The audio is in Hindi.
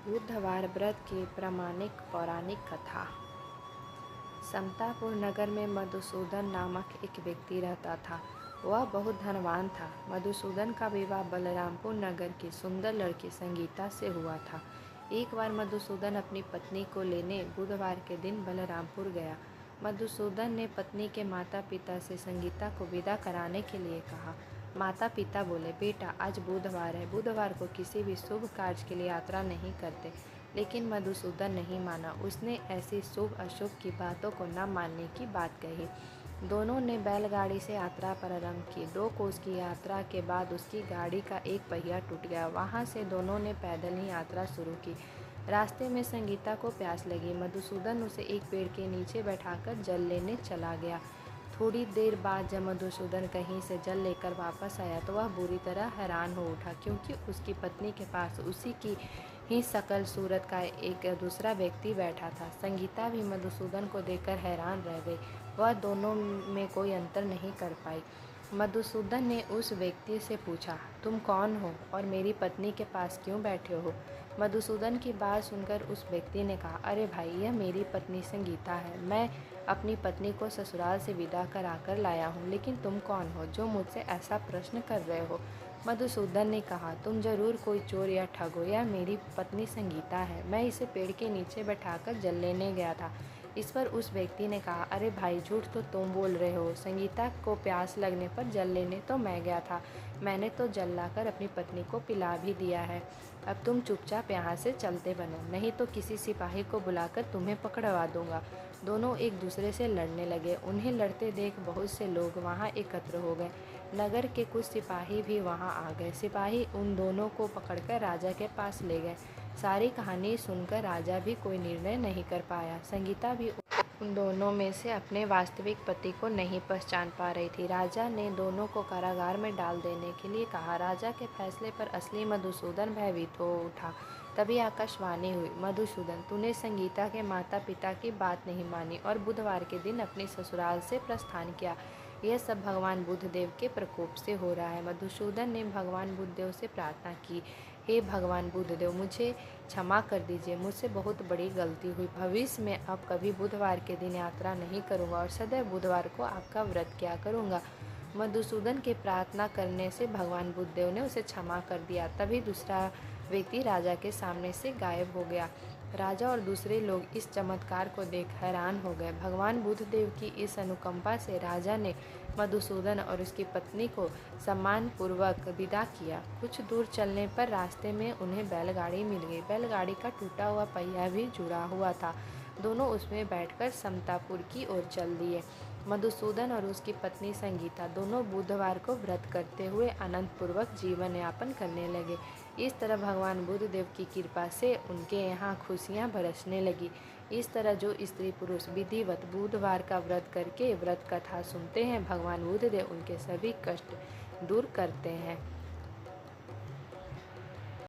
बुधवार व्रत की प्रामाणिक पौराणिक कथा। समतापुर नगर में मधुसूदन नामक एक व्यक्ति रहता था। वह बहुत धनवान था। मधुसूदन का विवाह बलरामपुर नगर की सुंदर लड़की संगीता से हुआ था। एक बार मधुसूदन अपनी पत्नी को लेने बुधवार के दिन बलरामपुर गया। मधुसूदन ने पत्नी के माता पिता से संगीता को विदा कराने के लिए कहा। माता पिता बोले, बेटा आज बुधवार है, बुधवार को किसी भी शुभ कार्य के लिए यात्रा नहीं करते। लेकिन मधुसूदन नहीं माना। उसने ऐसी शुभ अशुभ की बातों को न मानने की बात कही। दोनों ने बैलगाड़ी से यात्रा प्रारंभ की। 2 कोस की यात्रा के बाद उसकी गाड़ी का एक पहिया टूट गया। वहां से दोनों ने पैदल ही यात्रा शुरू की। रास्ते में संगीता को प्यास लगी। मधुसूदन उसे एक पेड़ के नीचे बैठाकर जल लेने चला गया। थोड़ी देर बाद जब मधुसूदन कहीं से जल लेकर वापस आया तो वह बुरी तरह हैरान हो उठा, क्योंकि उसकी पत्नी के पास उसी की ही शकल सूरत का एक दूसरा व्यक्ति बैठा था। संगीता भी मधुसूदन को देखकर हैरान रह गई। वह दोनों में कोई अंतर नहीं कर पाई। मधुसूदन ने उस व्यक्ति से पूछा, तुम कौन हो और मेरी पत्नी के पास क्यों बैठे हो? मधुसूदन की बात सुनकर उस व्यक्ति ने कहा, अरे भाई, यह मेरी पत्नी संगीता है। मैं अपनी पत्नी को ससुराल से विदा कराकर लाया हूँ, लेकिन तुम कौन हो जो मुझसे ऐसा प्रश्न कर रहे हो? मधुसूदन ने कहा, तुम जरूर कोई चोर या ठग हो। यह मेरी पत्नी संगीता है। मैं इसे पेड़ के नीचे बैठाकर जल लेने गया था। इस पर उस व्यक्ति ने कहा, अरे भाई, झूठ तो तुम बोल रहे हो। संगीता को प्यास लगने पर जल लेने तो मैं गया था। मैंने तो जल लाकर अपनी पत्नी को पिला भी दिया है। अब तुम चुपचाप यहाँ से चलते बनो, नहीं तो किसी सिपाही को बुलाकर तुम्हें पकड़वा दूंगा। दोनों एक दूसरे से लड़ने लगे। उन्हें लड़ते देख बहुत से लोग वहाँ एकत्र हो गए। नगर के कुछ सिपाही भी वहाँ आ गए। सिपाही उन दोनों को पकड़कर राजा के पास ले गए। सारी कहानी सुनकर राजा भी कोई निर्णय नहीं कर पाया। संगीता भी उन दोनों में से अपने वास्तविक पति को नहीं पहचान पा रही थी। राजा ने दोनों को कारागार में डाल देने के लिए कहा। राजा के फैसले पर असली मधुसूदन भयभीत हो उठा। तभी आकाशवाणी हुई, मधुसूदन, तूने संगीता के माता पिता की बात नहीं मानी और बुधवार के दिन अपने ससुराल से प्रस्थान किया। यह सब भगवान बुद्धदेव के प्रकोप से हो रहा है। मधुसूदन ने भगवान बुद्धदेव से प्रार्थना की, हे भगवान बुद्धदेव, मुझे क्षमा कर दीजिए। मुझसे बहुत बड़ी गलती हुई। भविष्य में अब कभी बुधवार के दिन यात्रा नहीं करूंगा और सदैव बुधवार को आपका व्रत किया करूंगा। मधुसूदन के प्रार्थना करने से भगवान बुद्धदेव ने उसे क्षमा कर दिया। तभी दूसरा व्यक्ति राजा के सामने से गायब हो गया। राजा और दूसरे लोग इस चमत्कार को देख हैरान हो गए। भगवान बुद्धदेव की इस अनुकंपा से राजा ने मधुसूदन और उसकी पत्नी को सम्मानपूर्वक विदा किया। कुछ दूर चलने पर रास्ते में उन्हें बैलगाड़ी मिल गई। बैलगाड़ी का टूटा हुआ पहिया भी जुड़ा हुआ था। दोनों उसमें बैठकर समतापुर की ओर चल दिए। मधुसूदन और उसकी पत्नी संगीता दोनों बुधवार को व्रत करते हुए आनंदपूर्वक जीवन यापन करने लगे। इस तरह भगवान बुद्धदेव की कृपा से उनके यहाँ खुशियाँ बरसने लगी। इस तरह जो स्त्री पुरुष विधिवत बुधवार का व्रत करके व्रत कथा सुनते हैं, भगवान बुद्धदेव उनके सभी कष्ट दूर करते हैं।